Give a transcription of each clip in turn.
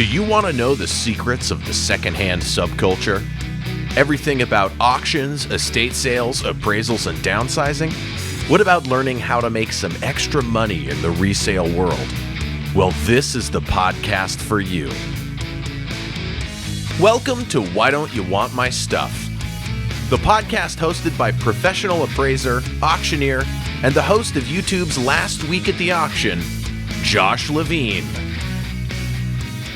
Do you want to know the secrets of the secondhand subculture? Everything about auctions, estate sales, appraisals, and downsizing? What about learning how to make some extra money in the resale world? Well, this is the podcast for you. Welcome to Why Don't You Want My Stuff? The podcast hosted by professional appraiser, auctioneer, and the host of YouTube's Last Week at the Auction, Josh Levine.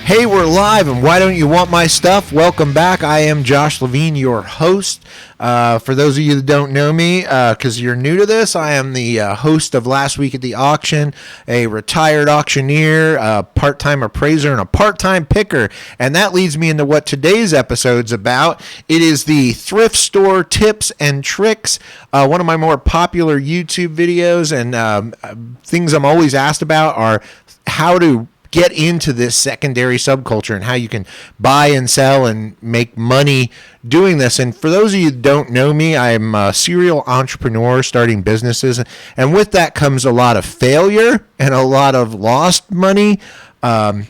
Hey, we're live, and why don't you want my stuff? Welcome back. I am Josh Levine, your host. For those of you that don't know me, because you're new to this, I am the host of Last Week at the Auction, a retired auctioneer, a part-time appraiser, and a part-time picker. And that leads me into what today's episode's about. It is the thrift store tips and tricks, one of my more popular YouTube videos, and things I'm always asked about are how to get into this secondary subculture and how you can buy and sell and make money doing this. And for those of you that don't know me, I'm a serial entrepreneur starting businesses. And with that comes a lot of failure and a lot of lost money. And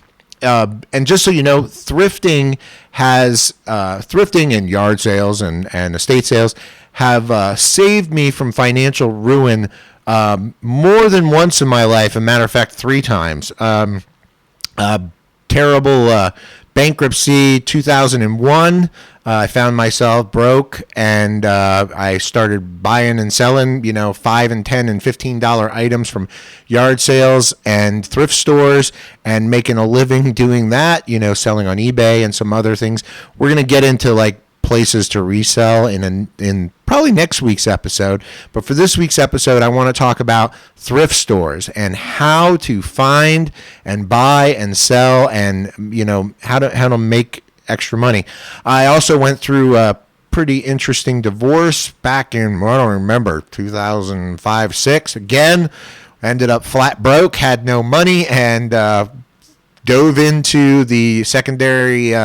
just so you know, thrifting and yard sales and estate sales have saved me from financial ruin more than once in my life. As a matter of fact, 3 times. Terrible bankruptcy, 2001. I found myself broke, and I started buying and selling, $5 and $10 and $15 items from yard sales and thrift stores, and making a living doing that. Selling on eBay and some other things. We're gonna get into places to resell in probably next week's episode. But for this week's episode, I want to talk about thrift stores and how to find and buy and sell, and how to make extra money. I also went through a pretty interesting divorce back in, I don't remember, 2005, 6. Again, ended up flat broke, had no money, and dove into the secondary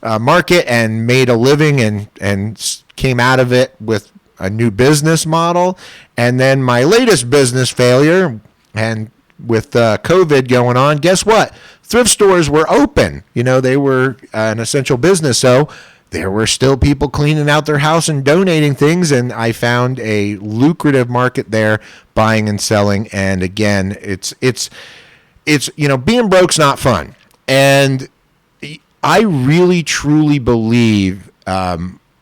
market and made a living and came out of it with a new business model. And then my latest business failure, and with COVID going on, guess what? Thrift stores were open. They were an essential business, so there were still people cleaning out their house and donating things, and I found a lucrative market there, buying and selling. And again, it's being broke's not fun. And I really, truly believe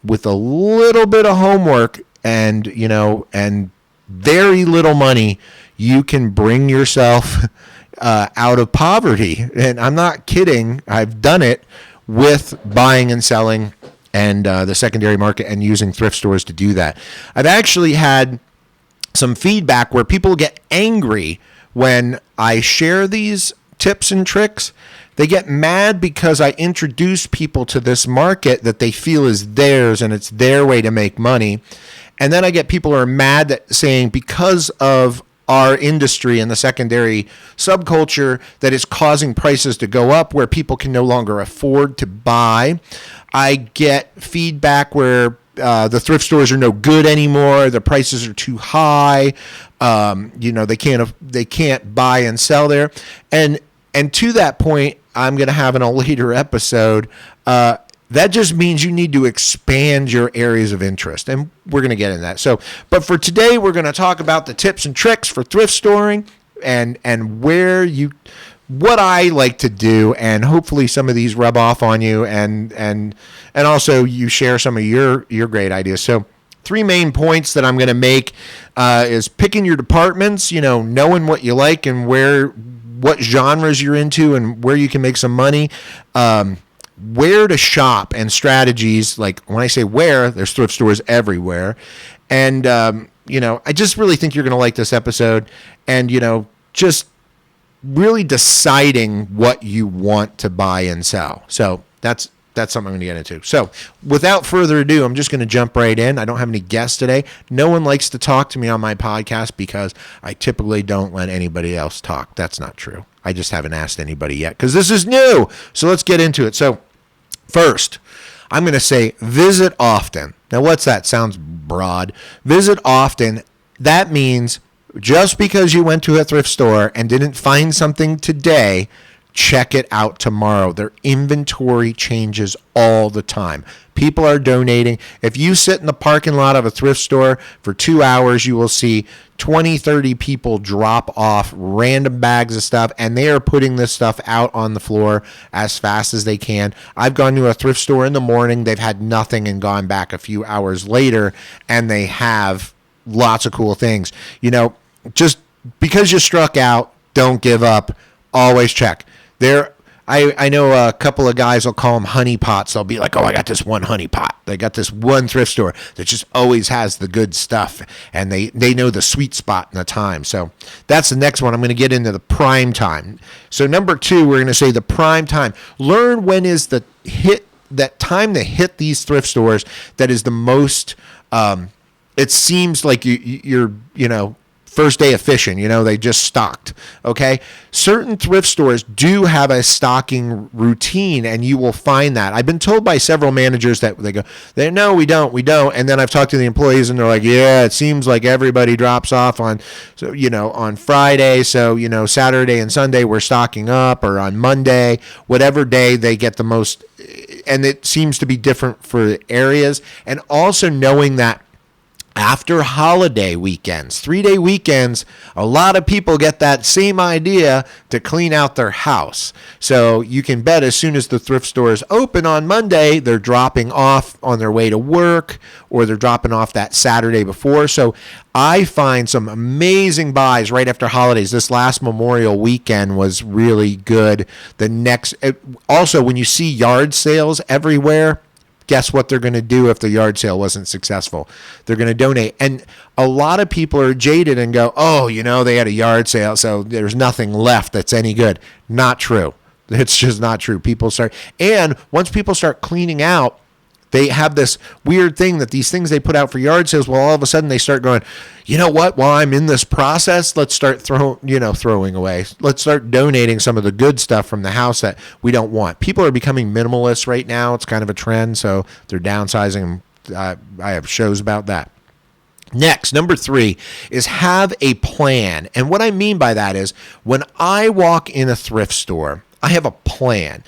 with a little bit of homework and very little money, you can bring yourself out of poverty. And I'm not kidding. I've done it with buying and selling and the secondary market and using thrift stores to do that. I've actually had some feedback where people get angry when I share these tips and tricks. They get mad because I introduce people to this market that they feel is theirs and it's their way to make money. And then I get people who are mad that saying because of our industry and the secondary subculture that is causing prices to go up where people can no longer afford to buy. I get feedback where the thrift stores are no good anymore. The prices are too high. They can't buy and sell there. And to that point, I'm going to have in a later episode, that just means you need to expand your areas of interest. And we're going to get into that. But for today, we're going to talk about the tips and tricks for thrift storing and what I like to do. And hopefully some of these rub off on you and also you share some of your great ideas. So 3 main points that I'm going to make is picking your departments, knowing what you like and what genres you're into and where you can make some money, where to shop and strategies. Like when I say where, there's thrift stores everywhere. And, I just really think you're going to like this episode and, just really deciding what you want to buy and sell. So that's something I'm going to get into. So without further ado, I'm just going to jump right in. I don't have any guests today. No one likes to talk to me on my podcast because I typically don't let anybody else talk. That's not true. I just haven't asked anybody yet because this is new. So let's get into it. So first, I'm going to say visit often. Now, what's that? Sounds broad. Visit often. That means just because you went to a thrift store and didn't find something today check it out tomorrow. Their inventory changes all the time. People are donating. If you sit in the parking lot of a thrift store for 2 hours, you will see 20, 30 people drop off random bags of stuff, and they are putting this stuff out on the floor as fast as they can. I've gone to a thrift store in the morning. They've had nothing and gone back a few hours later, and they have lots of cool things. You know, just because you struck out, don't give up. Always check. I know a couple of guys will call them honey pots. They'll be like, oh, I got this one honey pot. They got this one thrift store that just always has the good stuff, and they know the sweet spot and the time. So that's the next one. I'm going to get into the prime time. So number 2, we're going to say the prime time. Learn when is the that time to hit these thrift stores that is the most, it seems like you're first day of fishing, they just stocked. Okay. Certain thrift stores do have a stocking routine, and you will find that. I've been told by several managers that no, we don't. And then I've talked to the employees, and they're like, yeah, it seems like everybody drops off on Friday. So, Saturday and Sunday we're stocking up, or on Monday, whatever day they get the most. And it seems to be different for areas. And also knowing that after holiday weekends, 3-day weekends, a lot of people get that same idea to clean out their house. So you can bet as soon as the thrift stores open on Monday, they're dropping off on their way to work, or they're dropping off that Saturday before. So I find some amazing buys right after holidays. This last Memorial weekend was really good. Also, when you see yard sales everywhere, guess what they're going to do if the yard sale wasn't successful? They're going to donate. And a lot of people are jaded and go, oh, they had a yard sale, so there's nothing left that's any good. Not true. It's just not true. And once people start cleaning out, they have this weird thing that these things they put out for yard sales, well, all of a sudden they start going, you know what? While I'm in this process, let's start throwing away. Let's start donating some of the good stuff from the house that we don't want. People are becoming minimalists right now. It's kind of a trend, so they're downsizing. I have shows about that. Next, number 3 is have a plan. And what I mean by that is when I walk in a thrift store, I have a plan.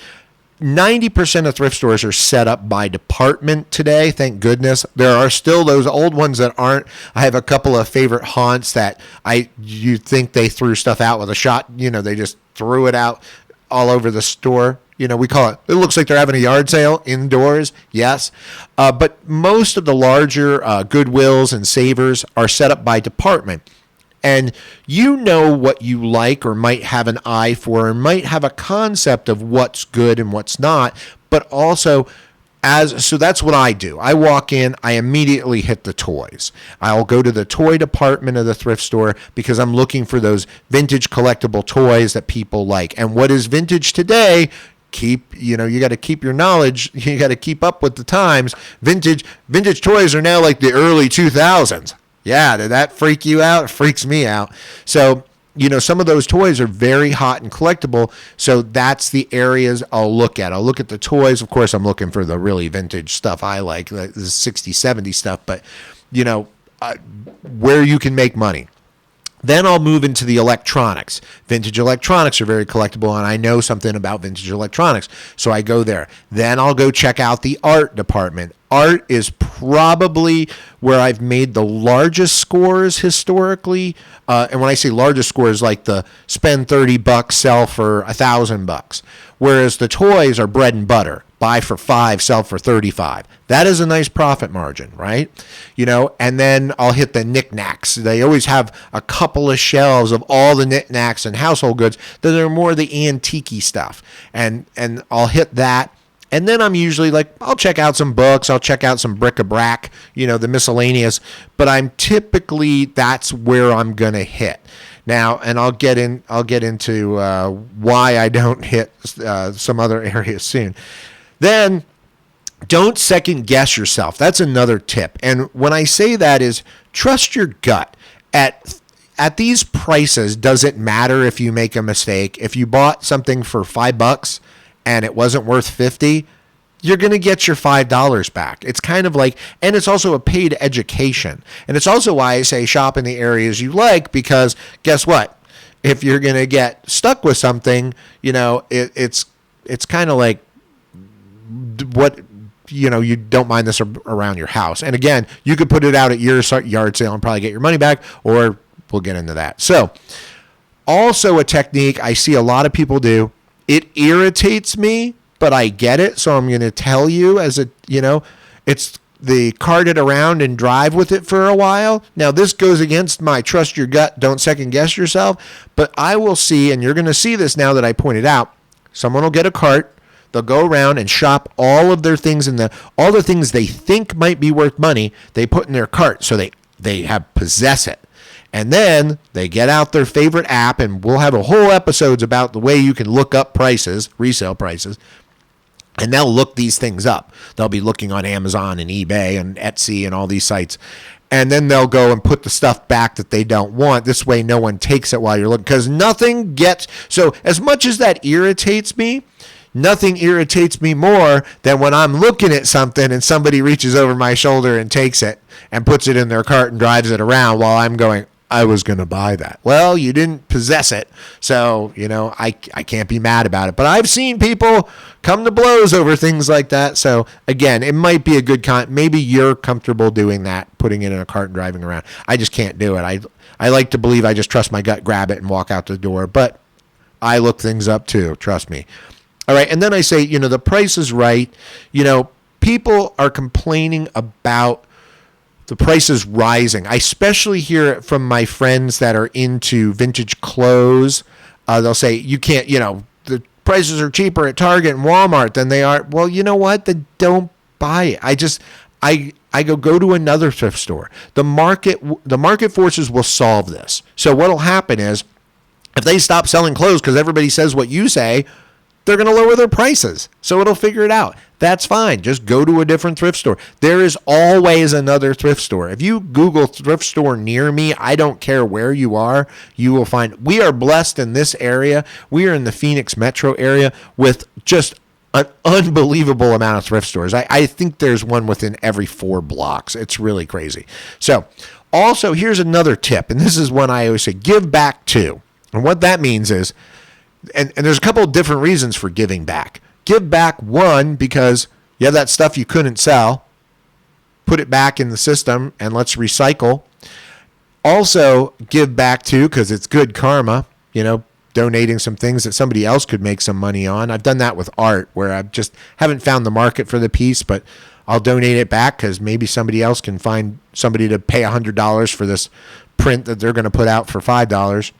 90% of thrift stores are set up by department today. Thank goodness. There are still those old ones that aren't. I have a couple of favorite haunts that you think they threw stuff out with a shot. They just threw it out all over the store. We call it looks like they're having a yard sale indoors. Yes. But most of the larger Goodwills and Savers are set up by department. And what you like or might have an eye for, or might have a concept of what's good and what's not, but also so that's what I do. I walk in, I immediately hit the toys. I'll go to the toy department of the thrift store because I'm looking for those vintage collectible toys that people like. And what is vintage today? You got to keep your knowledge. You got to keep up with the times. Vintage toys are now like the early 2000s. Yeah, did that freak you out? It freaks me out. So, some of those toys are very hot and collectible. So that's the areas I'll look at. I'll look at the toys. Of course, I'm looking for the really vintage stuff I like the 60s, 70s stuff. But, where you can make money. Then I'll move into the electronics. Vintage electronics are very collectible, and I know something about vintage electronics, so I go there. Then I'll go check out the art department. Art is probably where I've made the largest scores historically. And when I say largest scores, like the spend $30, sell for $1,000. Whereas the toys are bread and butter. Buy for $5, sell for $35. That is a nice profit margin, right? And then I'll hit the knickknacks. They always have a couple of shelves of all the knickknacks and household goods that are more the antique-y stuff. And I'll hit that. And then I'm usually like, I'll check out some books. I'll check out some bric-a-brac, the miscellaneous. But that's where I'm going to hit. Now, and I'll get into why I don't hit some other areas soon. Then don't second guess yourself. That's another tip. And when I say that is trust your gut. At these prices, does it matter if you make a mistake? If you bought something for $5 and it wasn't worth $50, you're going to get your $5 back. It's kind of like, and it's also a paid education. And it's also why I say shop in the areas you like, because guess what? if you're going to get stuck with something, it's kind of like what, you don't mind this around your house. And again, you could put it out at your yard sale and probably get your money back, or we'll get into that. So also a technique I see a lot of people do, it irritates me, but I get it. So I'm going to tell you it's the cart it around and drive with it for a while. Now this goes against my trust your gut, don't second guess yourself, but I will see, and you're going to see this now that I pointed out, someone will get a cart, they'll go around and shop all of their things all the things they think might be worth money, they put in their cart so they possess it. And then they get out their favorite app, and we'll have a whole episodes about the way you can look up prices, resale prices, and they'll look these things up. They'll be looking on Amazon and eBay and Etsy and all these sites. And then they'll go and put the stuff back that they don't want. This way no one takes it while you're looking, because nothing gets, so as much as that irritates me, nothing irritates me more than when I'm looking at something and somebody reaches over my shoulder and takes it and puts it in their cart and drives it around while I'm going, I was going to buy that. Well, you didn't possess it, so, I can't be mad about it. But I've seen people come to blows over things like that. So, again, it might be a good maybe you're comfortable doing that, putting it in a cart and driving around. I just can't do it. I like to believe I just trust my gut, grab it, and walk out the door. But I look things up, too. Trust me. All right, and then I say, the price is right. People are complaining about the price is rising. I especially hear it from my friends that are into vintage clothes. They'll say, you can't, the prices are cheaper at Target and Walmart than they are. Well, you know what? Then don't buy it. I go to another thrift store. The market forces will solve this. So what'll happen is, if they stop selling clothes because everybody says what you say, they're going to lower their prices. So it'll figure it out. That's fine. Just go to a different thrift store. There is always another thrift store. If you Google thrift store near me, I don't care where you are, you will find. We are blessed in this area. We are in the Phoenix metro area with just an unbelievable amount of thrift stores. I think there's one within every 4 blocks. It's really crazy. So also, here's another tip, and this is one I always say, give back to. And what that means is, and there's a couple of different reasons for giving back. Give back, one, because you have that stuff you couldn't sell. Put it back in the system and let's recycle. Also, give back to, because it's good karma, donating some things that somebody else could make some money on. I've done that with art, where I just haven't found the market for the piece, but I'll donate it back because maybe somebody else can find somebody to pay $100 for this print that they're going to put out for $5.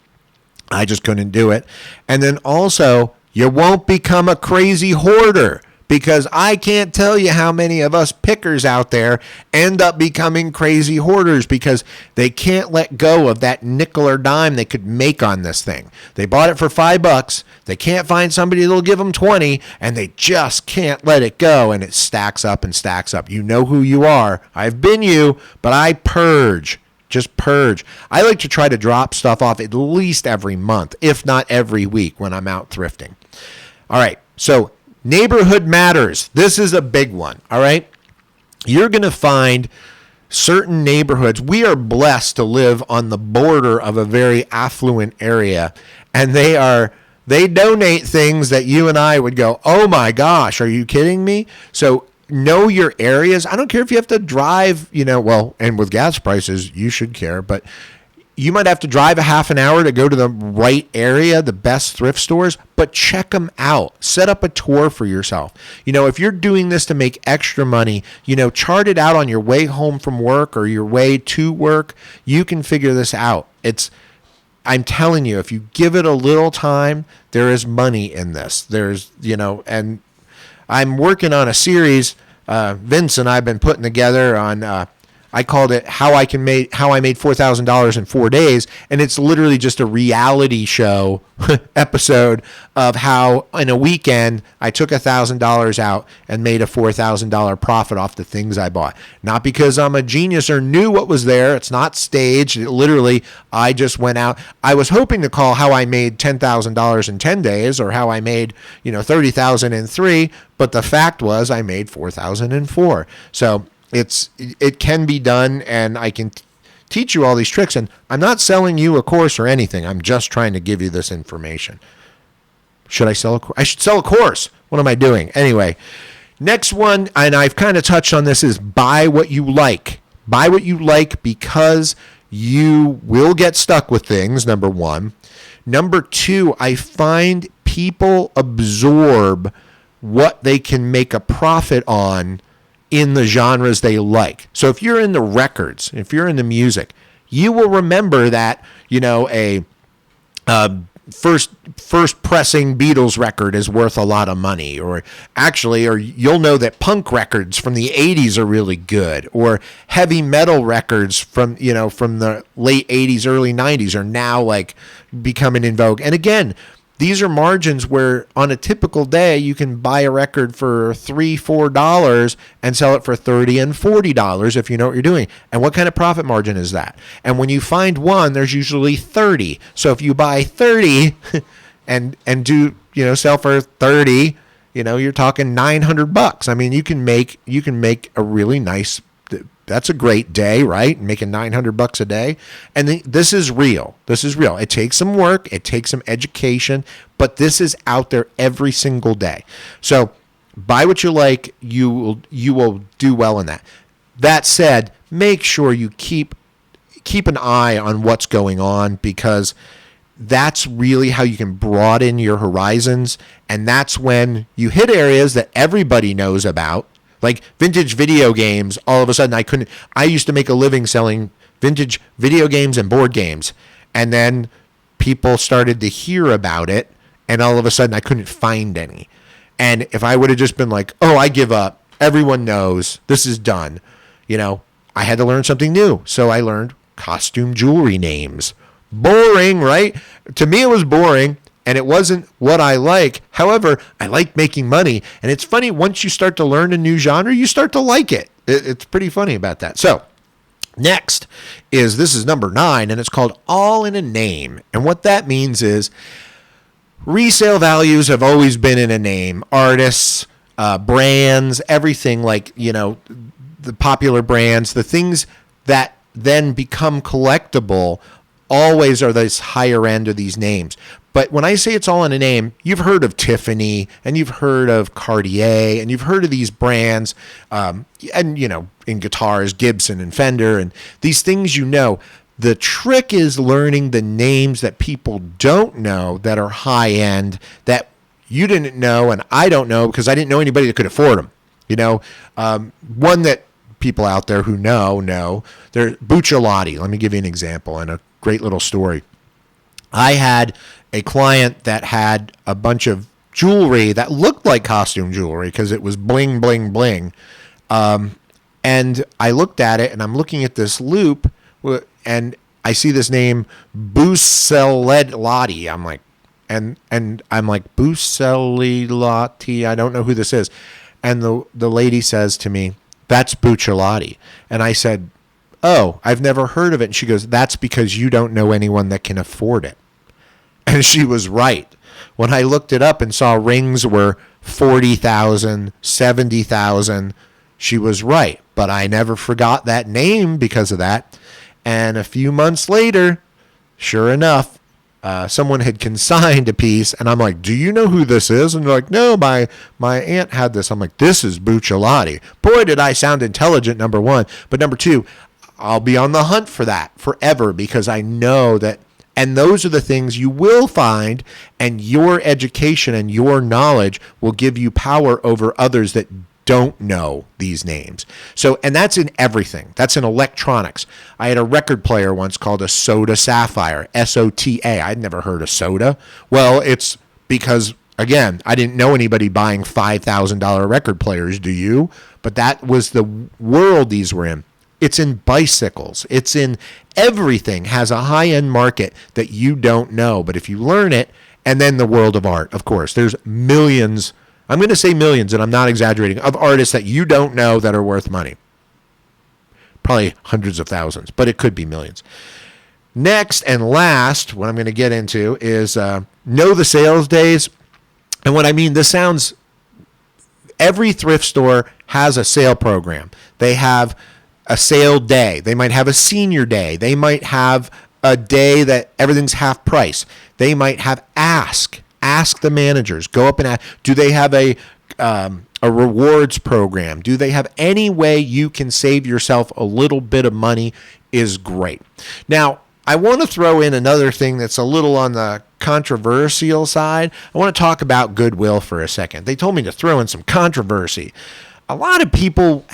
I just couldn't do it. And then also, you won't become a crazy hoarder, because I can't tell you how many of us pickers out there end up becoming crazy hoarders because they can't let go of that nickel or dime they could make on this thing. They bought it for $5. They can't find somebody that'll give them 20, and they just can't let it go, and it stacks up and stacks up. You know who you are. I've been you, but I purge. Just purge. I like to try to drop stuff off at least every month, if not every week when I'm out thrifting. All right, so neighborhood matters. This is a big one, all right? You're going to find certain neighborhoods. We are blessed to live on the border of a very affluent area, and they donate things that you and I would go, oh my gosh, are you kidding me? So know your areas. I don't care if you have to drive, and with gas prices, you should care, but you might have to drive a half an hour to go to the right area, the best thrift stores, but check them out. Set up a tour for yourself. If you're doing this to make extra money, chart it out on your way home from work or your way to work. You can figure this out. I'm telling you, if you give it a little time, there is money in this. There's, and I'm working on a series, Vince and I have been putting together on, I called it How I Made $4,000 in 4 days. And it's literally just a reality show episode of how in a weekend I took $1,000 out and made a $4,000 profit off the things I bought. Not because I'm a genius or knew what was there. It's not staged. Literally, I just went out. I was hoping to call How I Made $10,000 in 10 days or How I Made, $30,000 in 3. But the fact was I made $4,000 in 4. So it can be done, and I can teach you all these tricks. And I'm not selling you a course or anything. I'm just trying to give you this information. Should I sell a course? I should sell a course. What am I doing? Anyway, next one, and I've kind of touched on this, is buy what you like. Buy what you like because you will get stuck with things, number one. Number two, I find people absorb what they can make a profit on in the genres they like. So if you're in the records, if you're in the music, you will remember that, a first pressing Beatles record is worth a lot of money, or you'll know that punk records from the 80s are really good, or heavy metal records from the late 80s, early 90s are now like becoming in vogue. And again, these are margins where on a typical day you can buy a record for $3-4 and sell it for $30 and $40 if you know what you're doing. And what kind of profit margin is that? And when you find one, there's usually 30. So if you buy 30 and do sell for 30, you're talking $900. I mean, you can make a really nice. That's a great day, right? Making $900 a day. And this is real. This is real. It takes some work. It takes some education, but this is out there every single day. So buy what you like. You will do well in that. That said, make sure you keep an eye on what's going on, because that's really how you can broaden your horizons. And that's when you hit areas that everybody knows about. Like vintage video games, all of a sudden I used to make a living selling vintage video games and board games. And then people started to hear about it, and all of a sudden I couldn't find any. And if I would have just been like, oh, I give up, everyone knows, this is done, I had to learn something new. So I learned costume jewelry names. Boring, right? To me, it was boring. And it wasn't what I like. However, I like making money. And it's funny, once you start to learn a new genre, you start to like it. It's pretty funny about that. So next this is number 9, and it's called all in a name. And what that means is resale values have always been in a name. Artists, brands, everything, like, the popular brands, the things that then become collectible always are this higher end of these names. But when I say it's all in a name, you've heard of Tiffany, and you've heard of Cartier, and you've heard of these brands, and, in guitars, Gibson and Fender, and these things The trick is learning the names that people don't know that are high end, that you didn't know and I don't know because I didn't know anybody that could afford them. One that people out there who know, they're Bucciolati. Let me give you an example and a great little story. I had a client that had a bunch of jewelry that looked like costume jewelry because it was bling, bling, bling. And I looked at it, and I'm looking at this loop, and I see this name, Bucciolati. I'm like, Bucciolati. I don't know who this is. And the lady says to me, that's Bucciolati. And I said, oh, I've never heard of it. And she goes, that's because you don't know anyone that can afford it. And she was right. When I looked it up and saw rings were $40,000, $70,000, she was right. But I never forgot that name because of that. And a few months later, sure enough, someone had consigned a piece, and I'm like, do you know who this is? And they're like, no, my aunt had this. I'm like, this is Bucciolati. Boy, did I sound intelligent, number one. But number two, I'll be on the hunt for that forever because I know that. And those are the things you will find, and your education and your knowledge will give you power over others that don't know these names. So, and that's in everything. That's in electronics. I had a record player once called a Soda Sapphire, S-O-T-A. I'd never heard of soda. Well, it's because, again, I didn't know anybody buying $5,000 record players, do you? But that was the world these were in. It's in bicycles. It's in everything has a high-end market that you don't know. But if you learn it, and then the world of art, of course, there's millions, I'm going to say millions, and I'm not exaggerating, of artists that you don't know that are worth money. Probably hundreds of thousands, but it could be millions. Next and last, what I'm going to get into is know the sales days. And what I mean, every thrift store has a sale program. They have a sale day. They might have a senior day. They might have a day that everything's half price. They might have ask the managers. Go up and ask. Do they have a rewards program? Do they have any way you can save yourself a little bit of money? Is great. Now, I want to throw in another thing that's a little on the controversial side. I want to talk about Goodwill for a second. They told me to throw in some controversy. A lot of people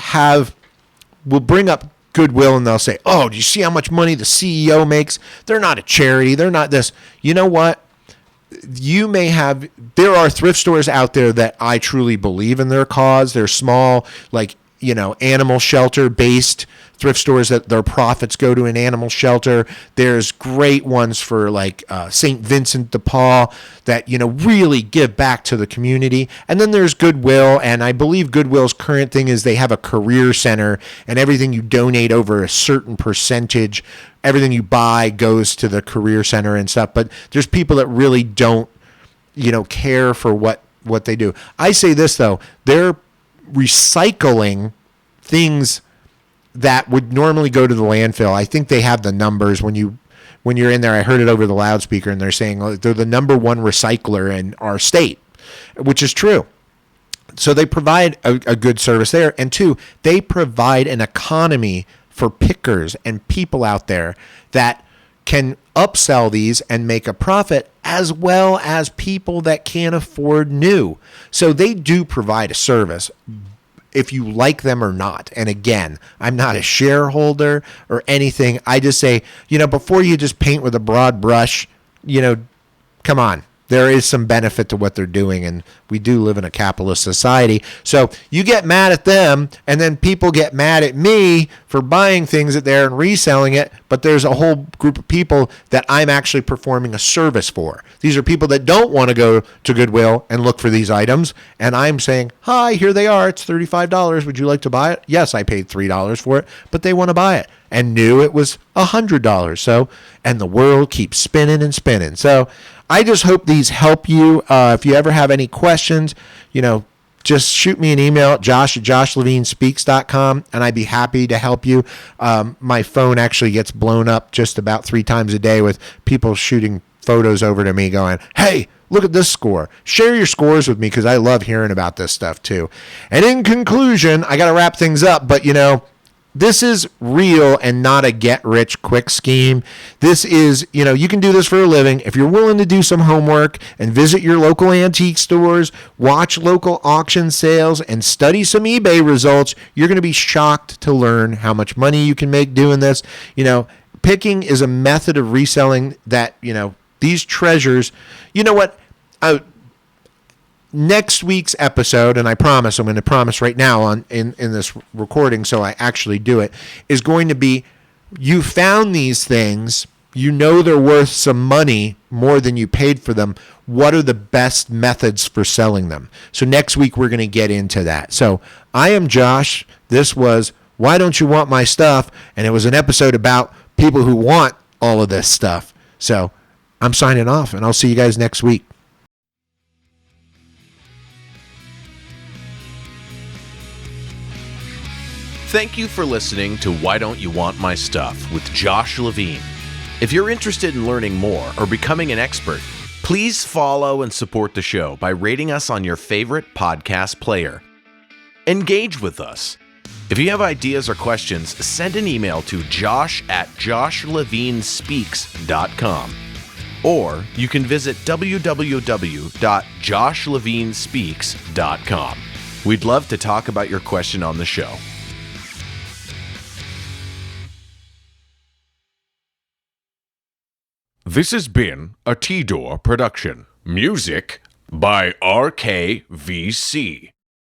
will bring up Goodwill and they'll say, oh, do you see how much money the CEO makes? They're not a charity. They're not this. You know what? There are thrift stores out there that I truly believe in their cause. They're small, like, animal shelter based thrift stores that their profits go to an animal shelter. There's great ones for like St. Vincent de Paul that, really give back to the community. And then there's Goodwill. And I believe Goodwill's current thing is they have a career center, and everything you donate over a certain percentage, everything you buy goes to the career center and stuff. But there's people that really don't, care for what they do. I say this though, they're recycling things that would normally go to the landfill. I think they have the numbers when you're in there. I heard it over the loudspeaker, and they're saying they're the number one recycler in our state, which is true. So they provide a good service there. And two, they provide an economy for pickers and people out there that can upsell these and make a profit, as well as people that can't afford new. So they do provide a service, if you like them or not. And again, I'm not a shareholder or anything. I just say, before you just paint with a broad brush, come on. There is some benefit to what they're doing, and we do live in a capitalist society. So you get mad at them, and then people get mad at me for buying things at there and reselling it, but there's a whole group of people that I'm actually performing a service for. These are people that don't want to go to Goodwill and look for these items, and I'm saying, hi, here they are. It's $35. Would you like to buy it? Yes, I paid $3 for it, but they want to buy it and knew it was $100. So, and the world keeps spinning and spinning. So I just hope these help you. If you ever have any questions, just shoot me an email at josh@joshlevinespeaks.com, and I'd be happy to help you. My phone actually gets blown up just about 3 times a day with people shooting photos over to me going, hey, look at this score. Share your scores with me, because I love hearing about this stuff too. And in conclusion, I got to wrap things up, but this is real and not a get-rich-quick scheme. This is, you can do this for a living. If you're willing to do some homework and visit your local antique stores, watch local auction sales, and study some eBay results, you're going to be shocked to learn how much money you can make doing this. Picking is a method of reselling that, these treasures, what? Next week's episode, and I'm going to promise right now in this recording, so I actually do it, is going to be, you found these things, they're worth some money more than you paid for them. What are the best methods for selling them? So next week we're going to get into that. So I am Josh. This was Why Don't You Want My Stuff? And it was an episode about people who want all of this stuff. So I'm signing off, and I'll see you guys next week. Thank you for listening to Why Don't You Want My Stuff with Josh Levine. If you're interested in learning more or becoming an expert, please follow and support the show by rating us on your favorite podcast player. Engage with us. If you have ideas or questions, send an email to josh@joshlevinespeaks.com. Or you can visit www.joshlevinespeaks.com. We'd love to talk about your question on the show. This has been a T-Door production. Music by RKVC.